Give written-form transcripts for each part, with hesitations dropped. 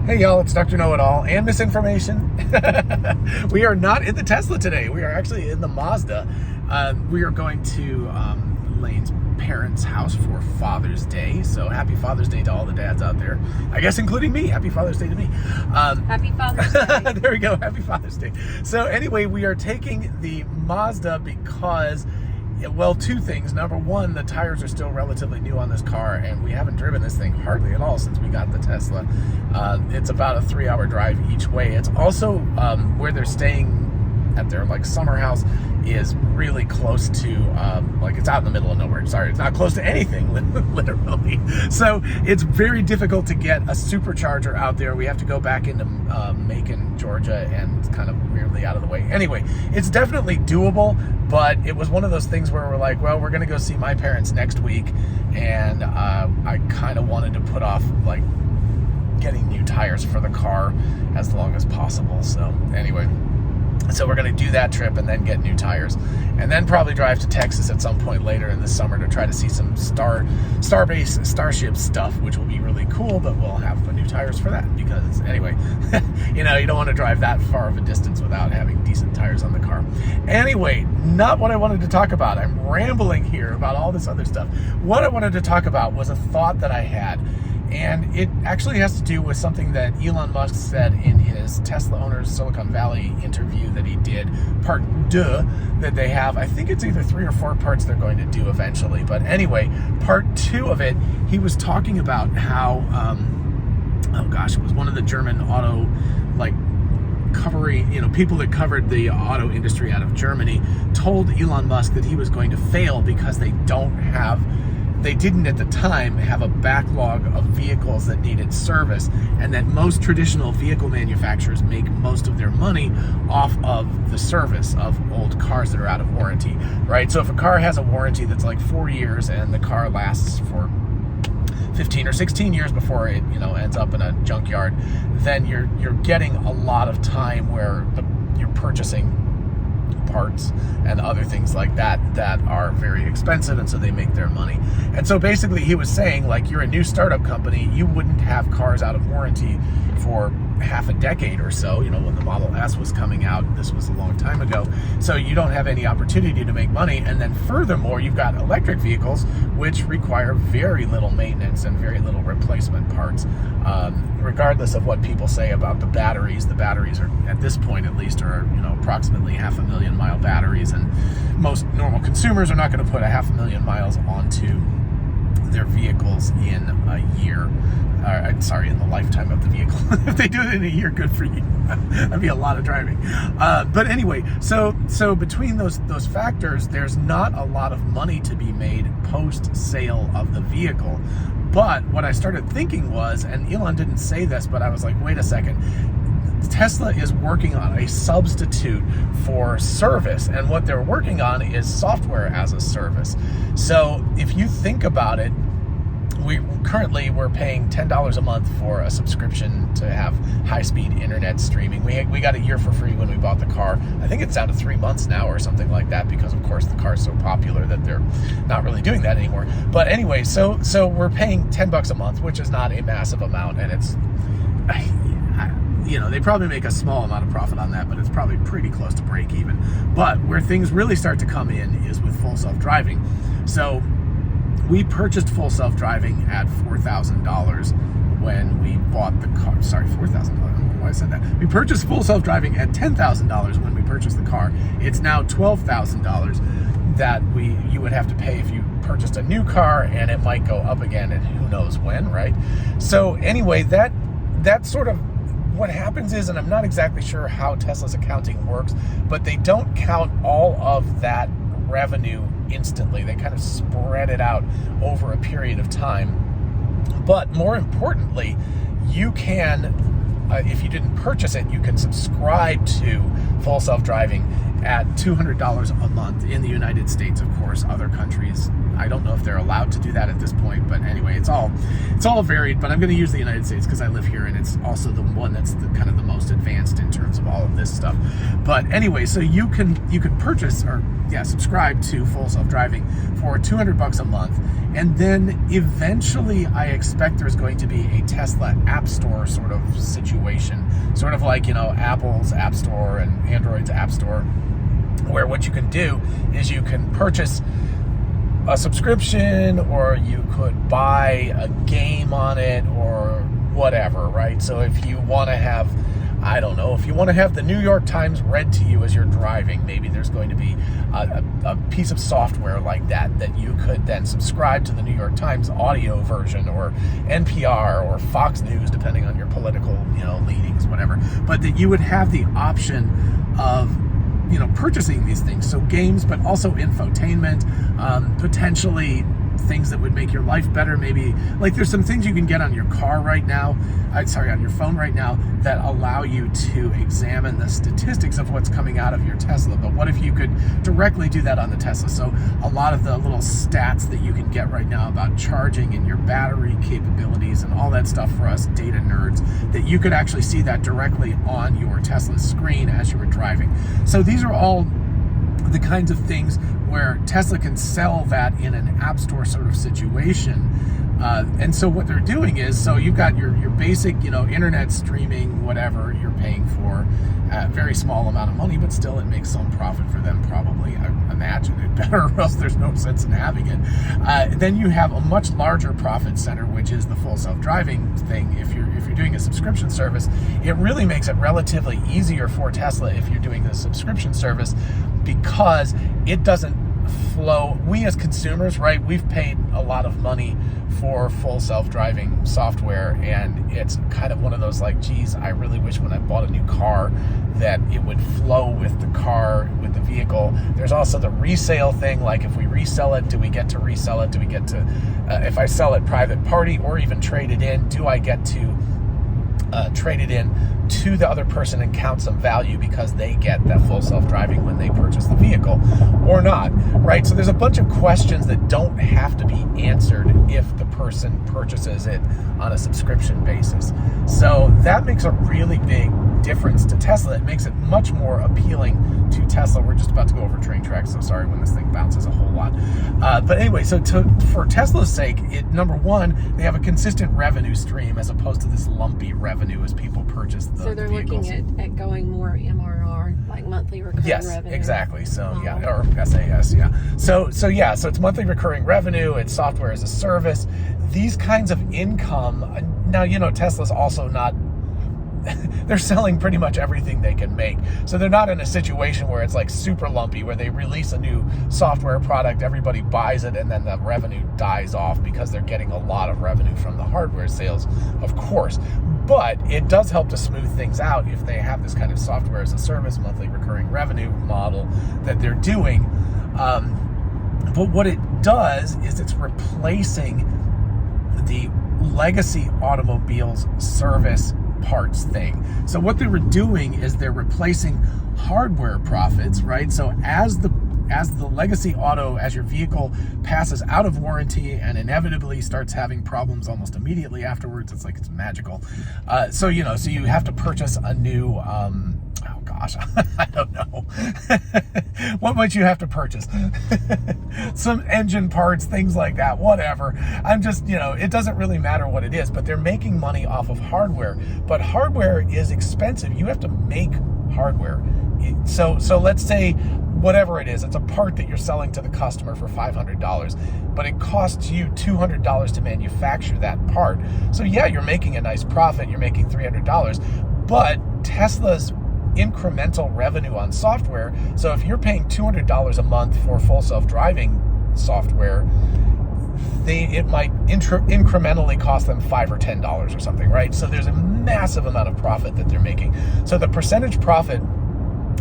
Hey y'all, it's Dr. Know-It-All and Misinformation. We are not in the Tesla today. We are actually in the Mazda. We are going to Lane's parents' house for Father's Day. So happy Father's Day to all the dads out there. I guess including me. Happy Father's Day to me. Happy Father's Day. There we go. Happy Father's Day. So anyway, we are taking the Mazda because, well, two things. Number one, the tires are still relatively new on this car, and we haven't driven this thing hardly at all since we got the Tesla. It's about a 3-hour drive each way. It's also where they're staying at their summer house is really close to it's out in the middle of nowhere. Sorry, it's not close to anything, literally. So it's very difficult to get a supercharger out there. We have to go back into Macon, Georgia, and kind of weirdly out of the way. Anyway, it's definitely doable, but it was one of those things where we're like, well, we're going to go see my parents next week, and I kind of wanted to put off getting new tires for the car as long as possible. So anyway, so we're going to do that trip and then get new tires, and then probably drive to Texas at some point later in the summer to try to see some Starbase Starship stuff, which will be really cool, but we'll have new tires for that because anyway, you don't want to drive that far of a distance without having decent tires on the car. Anyway, not what I wanted to talk about. I'm rambling here about all this other stuff. What I wanted to talk about was a thought that I had. And it actually has to do with something that Elon Musk said in his Tesla Owners Silicon Valley interview that he did, part 2, that they have. I think it's either 3 or 4 parts they're going to do eventually. But anyway, part 2 of it, he was talking about how, it was one of the German auto, covering, people that covered the auto industry out of Germany told Elon Musk that he was going to fail because they didn't at the time have a backlog of vehicles that needed service, and that most traditional vehicle manufacturers make most of their money off of the service of old cars that are out of warranty, right? So if a car has a warranty that's 4 years and the car lasts for 15 or 16 years before it ends up in a junkyard, then you're getting a lot of time where you're purchasing parts and other things like that are very expensive, and so they make their money. And so basically he was saying, you're a new startup company, you wouldn't have cars out of warranty for half a decade or so, when the Model S was coming out. This was a long time ago. So you don't have any opportunity to make money. And then furthermore, you've got electric vehicles, which require very little maintenance and very little replacement parts. Regardless of what people say about the batteries are, at this point at least, are approximately 500,000-mile batteries, and most normal consumers are not going to put 500,000 miles onto their vehicles in a year. In the lifetime of the vehicle. If they do it in a year, good for you. That'd be a lot of driving. But anyway, so between those factors, there's not a lot of money to be made post-sale of the vehicle. But what I started thinking was, and Elon didn't say this, but I was like, wait a second, Tesla is working on a substitute for service, and what they're working on is software as a service. So if you think about it, we're paying $10 a month for a subscription to have high-speed internet streaming. We got a year for free when we bought the car. I think it's down to 3 months now or something like that, because of course the car is so popular that they're not really doing that anymore. But anyway, so we're paying $10 a month, which is not a massive amount, and it's they probably make a small amount of profit on that, but it's probably pretty close to break even. But where things really start to come in is with full self-driving. So we purchased full self-driving at $4,000 when we bought the car. Sorry, $4,000. I don't know why I said that. We purchased full self-driving at $10,000 when we purchased the car. It's now $12,000 that you would have to pay if you purchased a new car, and it might go up again, and who knows when, right? So anyway, that's sort of what happens is, and I'm not exactly sure how Tesla's accounting works, but they don't count all of that revenue instantly. They kind of spread it out over a period of time. But more importantly, you can, if you didn't purchase it, you can subscribe to full self-driving at $200 a month in the United States. Of course, other countries I don't know if they're allowed to do that at this point, but anyway, it's all varied. But I'm going to use the United States because I live here, and it's also the one that's kind of the most advanced in terms of all of this stuff. But anyway, so you can purchase or subscribe to Full Self-Driving for $200 a month, and then eventually I expect there's going to be a Tesla App Store sort of situation, sort of like Apple's App Store and Android's App Store, where what you can do is you can purchase a subscription, or you could buy a game on it, or whatever, right? So if you want to have, I don't know, if you want to have the New York Times read to you as you're driving, maybe there's going to be a piece of software like that you could then subscribe to the New York Times audio version, or NPR, or Fox News, depending on your political, leanings, whatever. But that you would have the option of purchasing these things. So games, but also infotainment, potentially things that would make your life better. Maybe like there's some things you can get on your car right now, on your phone right now, that allow you to examine the statistics of what's coming out of your Tesla. But what if you could directly do that on the Tesla? So a lot of the little stats that you can get right now about charging and your battery capabilities and all that stuff for us data nerds, that you could actually see that directly on your Tesla screen as you were driving. So these are all the kinds of things where Tesla can sell that in an app store sort of situation. And so what they're doing is, so you've got your basic, internet streaming, whatever you're paying for, a very small amount of money, but still it makes some profit for them, probably. I imagine it better, or else there's no sense in having it. Then you have a much larger profit center, which is the Full Self-Driving thing. If you're doing a subscription service, it really makes it relatively easier for Tesla if you're doing the subscription service, because it doesn't flow. We as consumers, right, we've paid a lot of money for Full Self-Driving software, and it's kind of one of those like, geez, I really wish when I bought a new car that it would flow with the car, with the vehicle. There's also the resale thing, like if we resell it, do we get to resell it? Do we get to, if I sell it private party or even trade it in, do I get to trade it in to the other person and count some value because they get that Full Self-Driving when they purchase the vehicle, or not, right? So there's a bunch of questions that don't have to be answered if the person purchases it on a subscription basis. So that makes a really big difference to Tesla. It makes it much more appealing to Tesla. We're just about to go over train tracks, so sorry when this thing bounces a whole lot. But anyway, so for Tesla's sake, number one, they have a consistent revenue stream as opposed to this lumpy revenue as people purchase the So they're vehicles. looking at going more MRR, like monthly recurring revenue. Yes, exactly. So or SAS, So it's monthly recurring revenue. It's software as a service. These kinds of income. Now, Tesla's also not. They're selling pretty much everything they can make. So they're not in a situation where it's like super lumpy, where they release a new software product, everybody buys it, and then the revenue dies off because they're getting a lot of revenue from the hardware sales, of course. But it does help to smooth things out if they have this kind of software as a service, monthly recurring revenue model that they're doing. But what it does is it's replacing the legacy automobiles service parts thing. So what they were doing is they're replacing hardware profits, right? So as the legacy auto, as your vehicle passes out of warranty and inevitably starts having problems almost immediately afterwards, it's like it's magical. So you have to purchase a new I don't know. What might you have to purchase? Some engine parts, things like that, whatever. I'm just, it doesn't really matter what it is, but they're making money off of hardware. But hardware is expensive. You have to make hardware. So let's say whatever it is, it's a part that you're selling to the customer for $500, but it costs you $200 to manufacture that part. So yeah, you're making a nice profit. You're making $300, but Tesla's incremental revenue on software. So if you're paying $200 a month for Full Self-Driving software, it might incrementally cost them $5 or $10 or something, right? So there's a massive amount of profit that they're making. So the percentage profit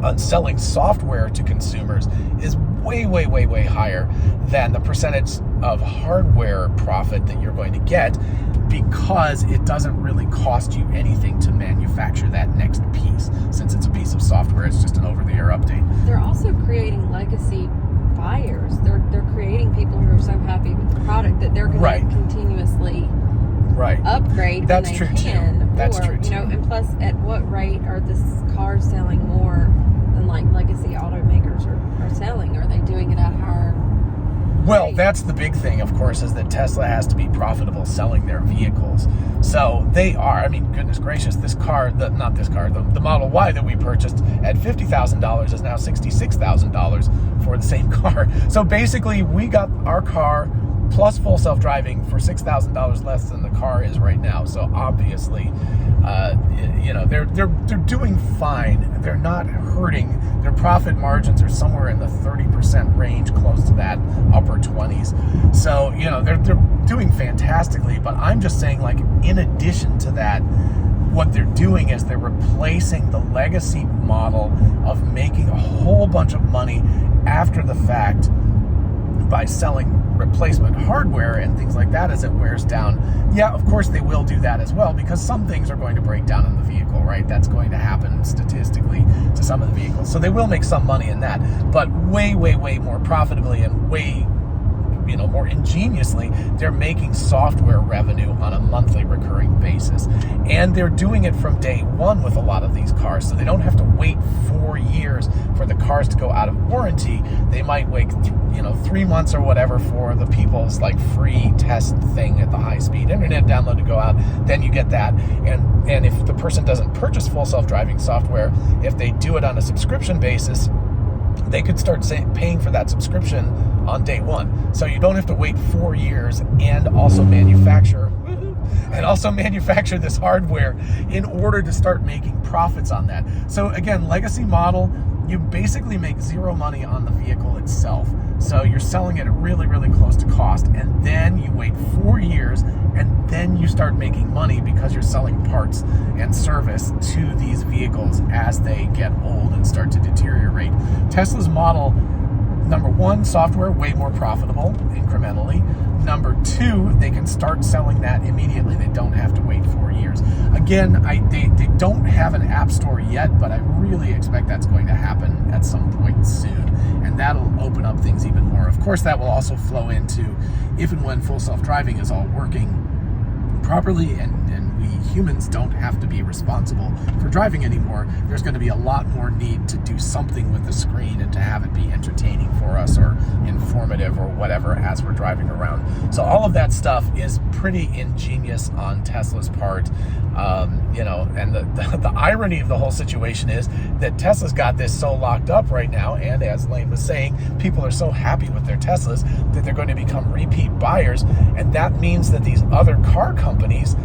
on selling software to consumers is way, way, way, way higher than the percentage of hardware profit that you're going to get, because it doesn't really cost you anything to manufacture that next piece. Since it's a piece of software, it's just an over-the-air update. They're also creating legacy buyers. They're creating people who are so happy with the product that they're going Right. to continuously upgrade That's when true they can. too. That's or, true you know, too. and plus, at what rate are the cars selling more than like legacy automakers are selling? Are they doing it at a higher Well, rate? that's the big thing, of course, is that Tesla has to be profitable selling their vehicles. So they are, I mean, goodness gracious, this car, the Model Y that we purchased at $50,000 is now $66,000 for the same car. So basically, we got our car plus full self-driving for $6,000 less than the car is right now. So obviously, you know, they're doing fine. They're not hurting. Their profit margins are somewhere in the 30% range, close to that, upper 20s. So, you know, they're doing fantastically. But I'm just saying, like, in addition to that, what they're doing is they're replacing the legacy model of making a whole bunch of money after the fact by selling replacement hardware and things like that as it wears down. Yeah, of course they will do that as well, because some things are going to break down in the vehicle, right? That's going to happen statistically to some of the vehicles. So they will make some money in that, but way, way, way more profitably and way, you know, more ingeniously, they're making software revenue on a monthly recurring basis. And they're doing it from day one with a lot of these cars, so they don't have to wait 4 years for the cars to go out of warranty. They might wait, 3 months or whatever for the people's like free test thing at the high-speed internet download to go out. Then you get that. And if the person doesn't purchase full self-driving software, if they do it on a subscription basis, they could start paying for that subscription on day one. So you don't have to wait 4 years and also manufacture this hardware in order to start making profits on that. So again, legacy model, you basically make zero money on the vehicle itself. So you're selling it really, really close to cost, and then you wait 4 years, and then you start making money because you're selling parts and service to these vehicles as they get old and start to deteriorate. Tesla's model, number one, software, way more profitable incrementally. Number two, they can start selling that immediately. They don't have to wait 4 years. Again, they don't have an app store yet, but I really expect that's going to happen at some point soon. And that'll open up things even more. Of course, that will also flow into if and when full self-driving is all working properly and we humans don't have to be responsible for driving anymore, there's going to be a lot more need to do something with the screen and to have it be entertaining for us or informative or whatever as we're driving around. So all of that stuff is pretty ingenious on Tesla's part. And the irony of the whole situation is that Tesla's got this so locked up right now, and as Lane was saying, people are so happy with their Teslas that they're going to become repeat buyers, and that means that these other car companies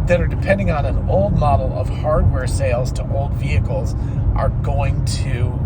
that are depending on an old model of hardware sales to old vehicles are going to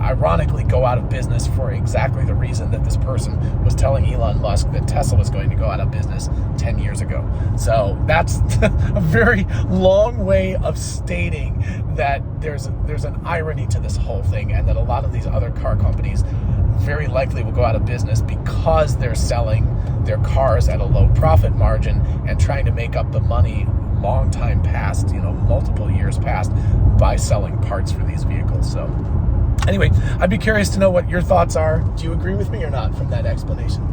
ironically go out of business for exactly the reason that this person was telling Elon Musk that Tesla was going to go out of business 10 years ago. So that's a very long way of stating that there's an irony to this whole thing, and that a lot of these other car companies very likely will go out of business because they're selling their cars at a low profit margin and trying to make up the money long time past, multiple years past, by selling parts for these vehicles. So anyway, I'd be curious to know what your thoughts are. Do you agree with me or not from that explanation?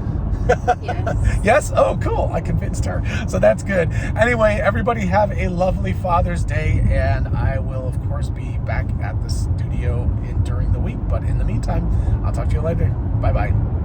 Yes. Yes? Oh, cool. I convinced her. So that's good. Anyway, everybody have a lovely Father's Day, and I will, of course, be back at the studio during the week. But in the meantime, I'll talk to you later. Bye-bye.